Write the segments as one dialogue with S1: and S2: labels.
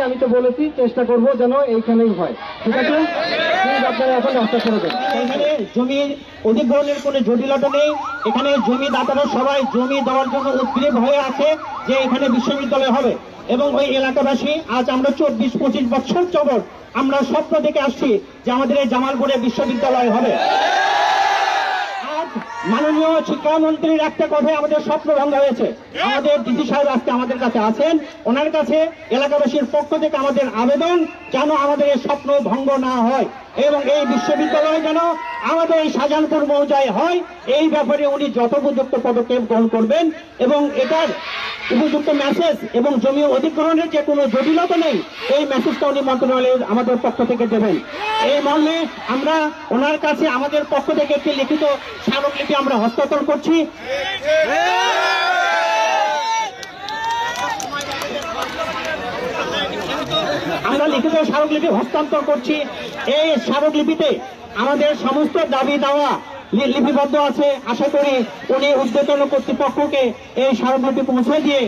S1: আমি তো বলেছি চেষ্টা করব যেন এইখানেই হয়। ঠিক আছে, প্লিজ আপনারা এখন রাস্তা ছেড়ে দেন।
S2: এখানে জমি অধিগ্রহণের কোনো জটিলতা নেই। এখানে জমিদাতারা সবাই জমি দেওয়ার জন্য উদ্গ্রীব হয়ে আছে যে এখানে বিশ্ববিদ্যালয় হবে, এবং ওই এলাকাবাসী আজ আমরা 24-25 বছর যাবৎ আমরা স্বপ্ন দেখে আসছি যে আমাদের এই জামালপুরে বিশ্ববিদ্যালয় হবে। আজ মাননীয় শিক্ষামন্ত্রীর একটা কথায় আমাদের স্বপ্ন ভঙ্গ হয়েছে। আমাদের দিদি সাহেব আজকে আমাদের কাছে আছেন, ওনার কাছে এলাকাবাসীর পক্ষ থেকে আমাদের আবেদন যেন আমাদের এই স্বপ্ন ভঙ্গ না হয় এবং এই বিশ্ববিদ্যালয় যেন আমাদের এই শাহজাহানপুর মৌজায় হয়, এই ব্যাপারে উনি যথোপযুক্ত পদক্ষেপ গ্রহণ করবেন এবং এটার উপযুক্ত মেসেজ এবং জমি অধিগ্রহণের যে কোনো জটিলতা নেই এই মেসেজটা উনি মন্ত্রণালয়ের আমাদের পক্ষ থেকে দেবেন। এই মর্মে আমরা ওনার কাছে আমাদের পক্ষ থেকে একটি লিখিত স্মারকলিপি আমরা হস্তান্তর করছি। আমরা লিখিত স্মারকলিপি হস্তান্তর করছি। এই স্মারকলিপিতে আমাদের সমস্ত দাবি দাওয়া লিপিবদ্ধ আছে। আশা করি উনি ঊর্ধ্বতন কর্তৃপক্ষকে এই স্মারকলিপি পৌঁছে দিয়ে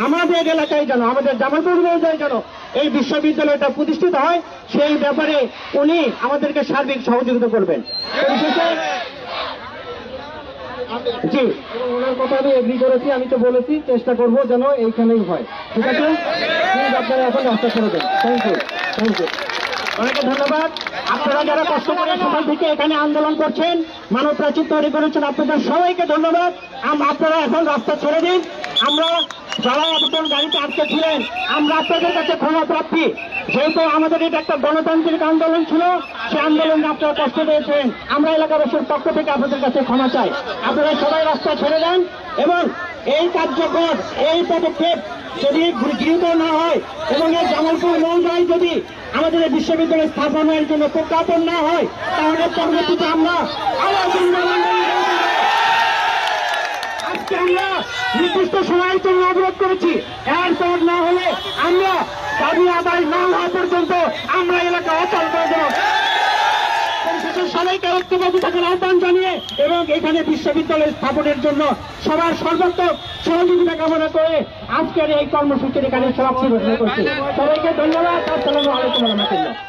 S2: আমাদের এলাকায় যেন, আমাদের জামালপুর মৌজায় যেন এই বিশ্ববিদ্যালয়টা প্রতিষ্ঠিত হয় সেই ব্যাপারে উনি আমাদেরকে সার্বিক সহযোগিতা করবেন।
S1: জি, এবং ওনার কথা আমি এগ্রি করেছি। আমি তো বলেছি চেষ্টা করব যেন এইখানেই হয়। ঠিক আছে, প্লিজ আপনারা এখন রাস্তা ছেড়ে দেন। Thank you, thank you.
S2: অনেক ধন্যবাদ। আপনারা যারা কষ্ট করে সকাল থেকে এখানে আন্দোলন করছেন, মানব প্রাচীর তৈরি করেছেন, আপনাদের সবাইকে ধন্যবাদ। আপনারা এখন রাস্তা ছেড়ে দিন। আমরা যারা এতক্ষণ গাড়িতে আটকে ছিলেন, আমরা আপনাদের কাছে ক্ষমা প্রার্থী। যেহেতু আমাদের এটা একটা গণতান্ত্রিক আন্দোলন ছিল, সে আন্দোলনে আপনারা কষ্ট পেয়েছেন, আমরা এলাকাবাসীর পক্ষ থেকে আপনাদের কাছে ক্ষমা চাই। আপনারা সবাই রাস্তা ছেড়ে দেন এবং এই কার্যকর, এই পদক্ষেপ যদি গৃহীত না হয় এবং এই জামালপুর মৌজায় যদি আমাদের এই বিশ্ববিদ্যালয় স্থাপনের জন্য প্রজ্ঞাপন না হয়, তাহলে পরবর্তীতে আমরা আজকে আমরা নির্দিষ্ট সময়ের জন্য অবরোধ করেছি। এরপর না হলে আমরা দাবি আদায় না হওয়া পর্যন্ত আমরা এলাকা অচল করে দেব। সবাইকে ঐক্যবদ্ধ থাকার আহ্বান জানিয়ে এবং এখানে বিশ্ববিদ্যালয় স্থাপনের জন্য সবার সর্বাত্মক সহযোগিতা কামনা করে আজকের এই কর্মসূচির এখানে সমাপ্তি ঘোষণা করছি। সবাইকে ধন্যবাদ। আসসালামু আলাইকুম ওয়া রাহমাতুল্লাহ।